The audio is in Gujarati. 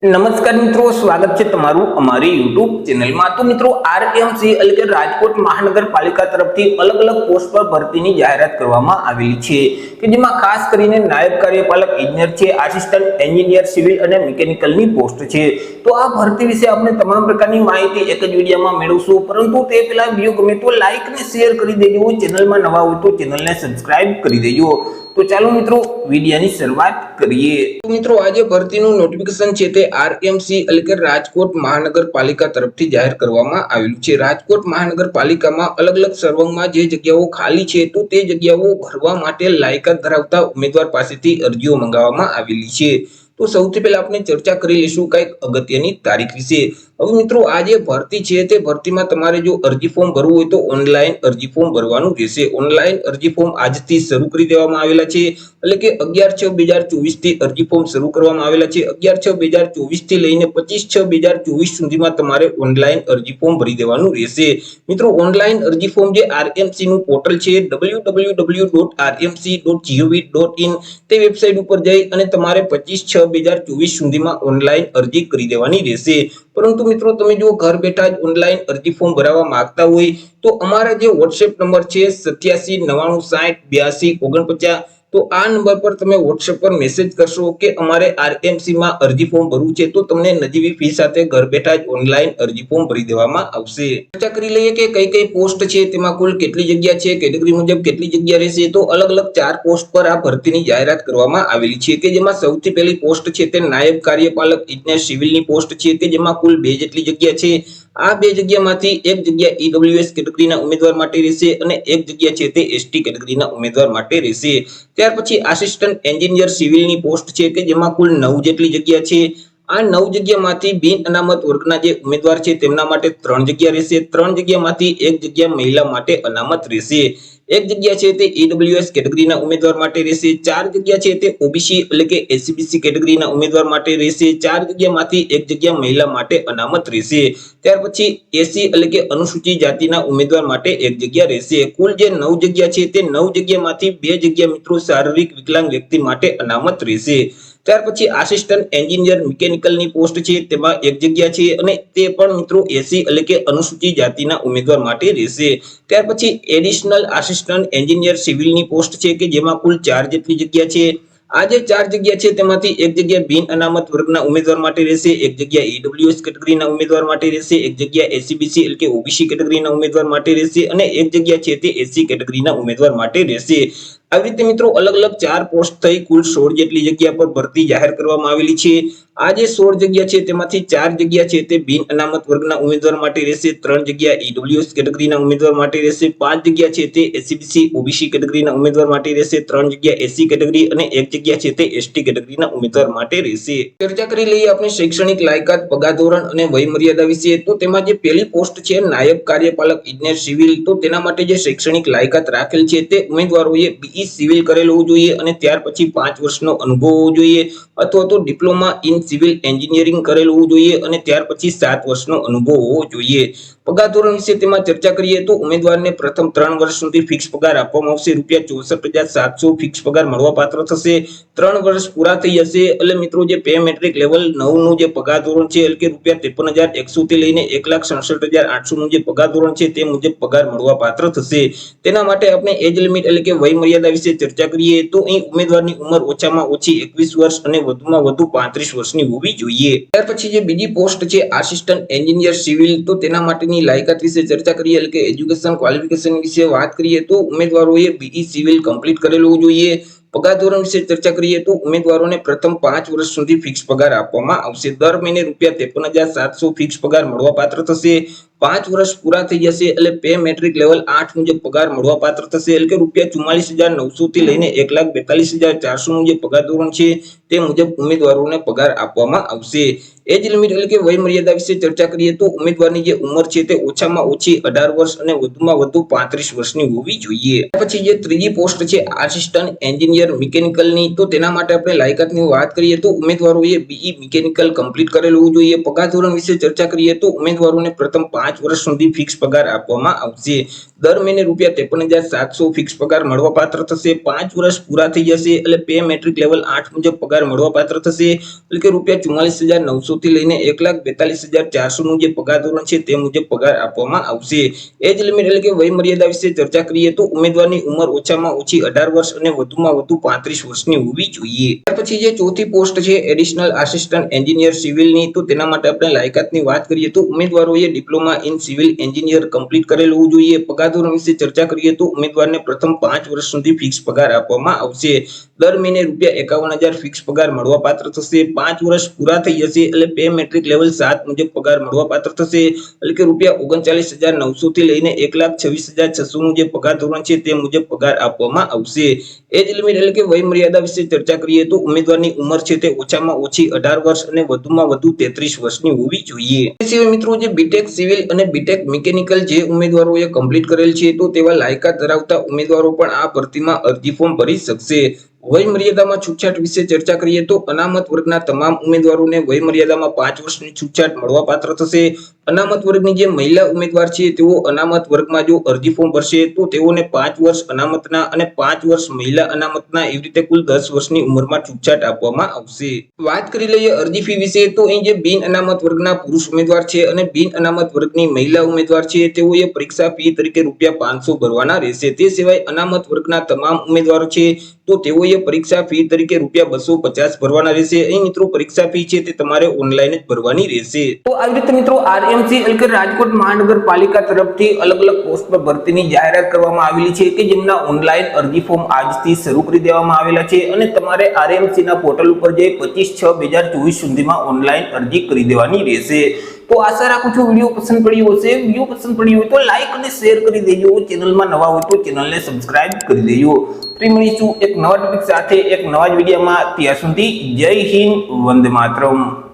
નમસ્કાર મિત્રો, સ્વાગત છે તમારું અમારી યુટ્યુબ ચેનલમાં। તો મિત્રો, આરએમસી એટલે કે રાજકોટ મહાનગરપાલિકા તરફથી અલગ અલગ પોસ્ટ પર ભરતીની જાહેરાત કરવામાં આવેલી છે કે જેમાં ખાસ કરીને નાયબ કાર્યપાલક ઇજનેર છે, આસિસ્ટન્ટ એન્જિનિયર સિવિલ અને મિકેનિકલની પોસ્ટ છે। તો આ ભરતી વિશે આપણે તમામ પ્રકારની માહિતી એક જ વિડીયોમાં મેળવશું, પરંતુ તે પહેલા વિડીયો ગમે તો લાઈક ને શેર કરી દેજો, ચેનલમાં નવા હોય તો ચેનલને સબસ્ક્રાઇબ કરી દેજો। તો ચાલો મિત્રો, વિડીયોની શરૂઆત કરીએ। તો મિત્રો, આજે ભરતીનું નોટિફિકેશન છે તે આરએમસી એટલે કે રાજકોટ મહાનગરપાલિકા તરફથી જાહેર કરવામાં આવેલું છે। રાજકોટ મહાનગરપાલિકામાં અલગ અલગ સર્વંગમાં જે જગ્યાઓ ખાલી છે તો તે જગ્યાઓ ભરવા માટે લાયકાત ધરાવતા ઉમેદવાર પાસેથી અરજીઓ મંગાવવામાં આવેલી છે। તો સૌથી પહેલા આપણે ચર્ચા કરી લઈશું કઈક અગત્યની તારીખ વિશે। હવે મિત્રો, આ જે ભરતી છે તે ભરતીમાં તમારે જો અરજી ફોર્મ ભરવું હોય તો ઓનલાઈન અરજી ફોર્મ ભરવાનું રહેશે। ઓનલાઈન અરજી ફોર્મ આજથી શરૂ કરી દેવામાં આવેલા છે, એટલે કે 11/6/2024 થી અરજી ફોર્મ શરૂ કરવામાં આવેલા છે। 11/6/2024 થી લઈને 25/6/2024 સુધીમાં તમારે ઓનલાઈન અરજી ફોર્મ ભરી દેવાનું રહેશે। મિત્રો, ઓનલાઈન અરજી ફોર્મ જે આરએમસી નું પોર્ટલ છે www.rmc.gov.in તે વેબસાઇટ ઉપર જઈ અને તમારે 25/6/2024 સુધીમાં ઓનલાઈન અરજી કરી દેવાની રહેશે। પરંતુ મિત્રો, તમે જો ઘર બેઠા જ ઓનલાઈન અરજી ફોર્મ ભરવા માંગતા હોય તો અમારા જે WhatsApp નંબર છે 8799608249, તો આ નંબર પર તમે WhatsApp પર મેસેજ કરશો કે અમારે આરએમસી માં અરજી ફોર્મ ભરવું છે, તો તમને નજીવી ફી સાથે ઘર બેઠા જ ઓનલાઈન અરજી ફોર્મ ભરી દેવામાં આવશે। ચર્ચા કરી લઈએ કે કઈ કઈ પોસ્ટ છે, તેમાં કુલ કેટલી જગ્યા છે, કેટેગરી મુજબ કેટલી જગ્યા રહેશે। તો અલગ અલગ 4 પોસ્ટ પર આ ભરતીની જાહેરાત કરવામાં આવેલી છે કે જેમાં સૌથી પહેલી પોસ્ટ છે તે નાયબ કાર્યપાલક ઇજનેર સિવિલની પોસ્ટ છે કે જેમાં કુલ 2 જેટલી જગ્યા છે। આ 2 જગ્યામાંથી એક જગ્યા ઈડબ્લ્યુએસ કેટેગરીના ઉમેદવાર માટે રહેશે અને એક જગ્યા છે તે એસટી કેટેગરીના ઉમેદવાર માટે રહેશે। ત્યાર પછી આસિસ્ટન્ટ એન્જિનિયર સિવિલની પોસ્ટ છે કે જેમાં કુલ 9 જેટલી જગ્યા છે। આ 9 જગ્યામાંથી બિન અનામત વર્ગના જે ઉમેદવાર છે તેમના માટે 3 જગ્યા રહેશે। 3 જગ્યામાંથી એક જગ્યા મહિલા માટે અનામત રહેશે। એક જગ્યા છે તે ઈડબ્લ્યુએસ કેટેગરીના ઉમેદવાર માટે રહેશે। 4 જગ્યા છે તે ઓબીસી એટલે કે એસસીબીસી કેટેગરીના ઉમેદવાર માટે રહેશે। 4 જગ્યામાંથી એક જગ્યા મહિલા માટે અનામત રહેશે। ત્યાર પછી એસી એટલે કે અનુસૂચિત જાતિના ઉમેદવાર માટે એક જગ્યા રહેશે। કુલ જે 9 જગ્યા છે તે 9 જગ્યામાંથી 2 જગ્યા મિત્રો શારીરિક વિકલાંગ વ્યક્તિ માટે અનામત રહેશે। ત્યાર પછી આસિસ્ટન્ટ એન્જિનિયર મિકેનિકલની પોસ્ટ છે તેમાં એક જગ્યા છે અને તે પણ મિત્રો એસી એટલે કે અનુસૂચિત જાતિના ઉમેદવાર માટે રહેશે। ત્યાર પછી એડિશનલ આસિસ્ટન્ટ એન્જિનિયર સિવિલની પોસ્ટ છે કે જેમાં કુલ 4 જેટલી જગ્યા છે। આ જે 4 જગ્યા છે તેમાંથી એક જગ્યા બિન અનામત વર્ગના ઉમેદવાર માટે રહેશે, એક જગ્યા ઈડબ્લ્યુએસ કેટેગરીના ઉમેદવાર માટે રહેશે, એક જગ્યા એસસીબીસી એટલે કે ઓબીસી કેટેગરીના ઉમેદવાર માટે રહેશે અને એક જગ્યા છે તે એસસી કેટેગરીના ઉમેદવાર માટે રહેશે। આવી રીતે મિત્રો અલગ અલગ 4 પોસ્ટ થઈ કુલ 16 જેટલી જગ્યા પર ભરતી જાહેર કરવામાં આવેલી છે। આ જે 16 જગ્યા છે તેમાંથી 4 જગ્યા છે તે બિન અનામત વર્ગના ઉમેદવાર માટે રહેશે, 3 જગ્યા ઈડબ્લ્યુએસ કેટેગરીના ઉમેદવાર માટે રહેશે, 5 જગ્યા છે તે એસસીબીસી ઓબીસી કેટેગરીના ઉમેદવાર માટે રહેશે, 3 જગ્યા એસસી કેટેગરી અને એક જગ્યા છે તે એસટી કેટેગરીના ઉમેદવાર માટે રહેશે। ચર્ચા કરી લઈએ આપણે શૈક્ષણિક લાયકાત, પગાર ધોરણ અને વય મર્યાદા વિશે। તો તેમાં જે પહેલી પોસ્ટ છે નાયબ કાર્યપાલક ઇજનેર સિવિલ, તો તેના માટે જે શૈક્ષણિક લાયકાત રાખેલ છે તે ઉમેદવારોએ બીઈ સિવિલ કરેલું હોવું જોઈએ અને ત્યાર પછી 5 વર્ષનો અનુભવ હોવો જોઈએ અથવા તો ડિપ્લોમા ઇન સિવિલ એન્જિનિયરિંગ કરેલું હોવું જોઈએ અને ત્યાર પછી 7 વર્ષનો અનુભવ હોવો જોઈએ। પગાર ધોરણ વિશે તેમાં ચર્ચા કરીએ તો ઉમેદવારને પ્રથમ 3 વર્ષ સુધી ફિક્સ પગાર આપવામાં આવશે, ₹64,700 ફિક્સ પગાર મળવાપાત્ર થશે। 3 વર્ષ પૂરા થઈ જશે એટલે મિત્રો જે પે મેટ્રિક લેવલ 9 નું જે પગાર ધોરણ છે એટલે કે ₹53,100 થી લઈને 1,67,800 નું જે પગાર ધોરણ છે તે મુજબ પગાર મળવાપાત્ર થશે। તેના માટે આપણે એજ લિમિટ એટલે કે વય મર્યાદા વિશે ચર્ચા કરીએ તો અહીં ઉમેદવારની ઉંમર ઓછામાં ઓછી 21 વર્ષ અને વધુમાં વધુ 35 વર્ષની હોવી જોઈએ। ત્યાર પછી જે બીજી પોસ્ટ છે આસિસ્ટન્ટ એન્જિનિયર સિવિલ, તો તેના માટેની લાયકાત વિશે ચર્ચા કરીએ એટલે કે એજ્યુકેશન ક્વોલિફિકેશન વિશે વાત કરીએ તો ઉમેદવારોએ બીઈ સિવિલ કમ્પ્લીટ કરેલું હોવું જોઈએ। પગાર ધોરણ વિશે ચર્ચા કરીએ તો ઉમેદવારોને પ્રથમ 5 વર્ષ સુધી ફિક્સ પગાર આપવામાં આવશે। દર મહિને ₹53,700 ફિક્સ પગાર મળવાપાત્ર થશે। 5 વર્ષ પૂરા થઈ જશે એટલે પે મેટ્રિક લેવલ 8 મુજબ પગાર મળવાપાત્ર થશે એટલે કે ₹44,900 થી લઈને 1,42,400 નું જે પગાર ધોરણ છે તે મુજબ ઉમેદવારોને પગાર આપવામાં આવશે। એજ લિમિટ એટલે કે વય મર્યાદા વિશે ચર્ચા કરીએ તો ઉમેદવારની જે ઉંમર છે તે ઓછામાં ઓછી 18 વર્ષ અને વધુમાં વધુ 35 વર્ષની હોવી જોઈએ। પછી જે ત્રીજી પોસ્ટ છે આસિસ્ટન્ટ એન્જિનિયર મિકેનિકલની, તો તેના માટે આપણે લાયકાતની વાત કરીએ તો ઉમેદવારોએ બીઈ મિકેનિકલ કમ્પ્લીટ કરેલું હોવું જોઈએ। પગાર ધોરણ વિશે ચર્ચા કરીએ તો ઉમેદવારોને પ્રથમ 5 5 વર્ષ સુધી ફિક્સ પગાર આપવામાં આવશે. દર મહિને ₹53,700 ફિક્સ પગાર મળવાપાત્ર થશે. 5 વર્ષ પૂરા થઈ જશે એટલે પે મેટ્રિક લેવલ 8 મુજબ પગાર મળવાપાત્ર થશે. એટલે કે ₹44,900 થી લઈને 1,42,400 નું જે પગાર ધોરણ છે તે મુજબ પગાર આપવામાં આવશે. એજ લિમિટ એટલે કે વય મર્યાદા વિશે ચર્ચા કરીએ તો ઉમેદવારની ઉંમર ઓછામાં ઓછી 18 વર્ષ અને વધુમાં વધુ 35 વર્ષની હોવી જોઈએ. ત્યાર પછી જે ચોથી પોસ્ટ છે એડિશનલ આસિસ્ટન્ટ એન્જિનિયર સિવિલની, તો તેના માટે આપણે લાયકાતની વાત કરીએ તો ઉમેદવારોએ diploma in civil engineer complete કરેલું હોવું જોઈએ. પગાર ધોરણ વિશે ચર્ચા કરીએ તો ઉમેદવારને પ્રથમ 5 વર્ષ સુધી ફિક્સ પગાર આપવામાં આવશે. દર મહિને ₹51,000 ફિક્સ પગાર મળવાપાત્ર થશે. 5 વર્ષ પૂરા થઈ જશે એટલે પે મેટ્રિક લેવલ 7 મુજબ પગાર મળવાપાત્ર થશે. એટલે કે ₹39,900 થી લઈને 1,26,600 નું જે પગાર ધોરણ છે તે મુજબ પગાર આપવામાં આવશે. એજ લિમિટ એટલે કે વય મર્યાદા વિશે ચર્ચા કરીએ તો ઉમેદવારની ઉંમર છે તે ઓછામાં ઓછી 18 વર્ષ અને વધુમાં વધુ 33 વર્ષની હોવી જોઈએ. તે સિવાય મિત્રો જે બીટેક સિવિલ અને બીટેક મિકેનિકલ જે ઉમેદવારોએ કમ્પ્લીટ કરેલ છે તો તેવા લાયકાત ધરાવતા ઉમેદવારો પણ આ ભરતીમાં અરજી ફોર્મ ભરી શકશે. વય મર્યાદામાં છૂટછાટ વિશે ચર્ચા કરીએ તો અનામત વર્ગના તમામ ઉમેદવારોને વય મર્યાદામાં 5 વર્ષની છૂટછાટ મળવાપાત્ર થશે. અનામત વર્ગની જે મહિલા ઉમેદવાર છે તેઓ અનામત વર્ગમાં જો અરજી ફોર્મ ભરશે તો તેઓને 5 વર્ષ અનામતના અને 5 વર્ષ મહિલા અનામતના એવી રીતે કુલ 10 વર્ષની ઉંમરમાં છૂટછાટ આપવામાં આવશે. વાત કરી લઈએ અરજી ફી વિશે તો અહીં જે બિન અનામત વર્ગના પુરુષ ઉમેદવાર છે અને બિન અનામત વર્ગની મહિલા ઉમેદવાર છે તેઓએ પરીક્ષા ફી તરીકે ₹500 ભરવાના રહેશે. તે સિવાય અનામત વર્ગના તમામ ઉમેદવારો છે તો તેઓએ પરીક્ષા ફી તરીકે ₹250 ભરવાના રહેશે. અહીં મિત્રો પરીક્ષા ફી છે તે તમારે ઓનલાઈન જ ભરવાની રહેશે. તો આવી રીતે મિત્રો આરએમસી એટલે કે રાજકોટ મહાનગરપાલિકા તરફથી અલગ અલગ પોસ્ટ પર ભરતીની જાહેરાત કરવામાં આવેલી છે કે જેમના ઓનલાઈન અરજી ફોર્મ આજથી શરૂ કરી દેવામાં આવેલા છે અને તમારે આરએમસી ના પોર્ટલ ઉપર જઈ 25/6/2024 સુધીમાં ઓનલાઈન અરજી કરી દેવાની રહેશે. તો આશા રાખું છું વિડીયો પસંદ પડ્યો હશે. વિડીયો પસંદ પડ્યો હોય તો લાઈક અને શેર કરી દેજો. ચેનલમાં નવા હોય તો ચેનલને સબસ્ક્રાઇબ કરી દેજો. ફરી મળીશું એક નવા ટોપિક સાથે એક નવા જ વિડીયોમાં. ત્યાં સુધી જય હિન્દ, વંદે માતરમ.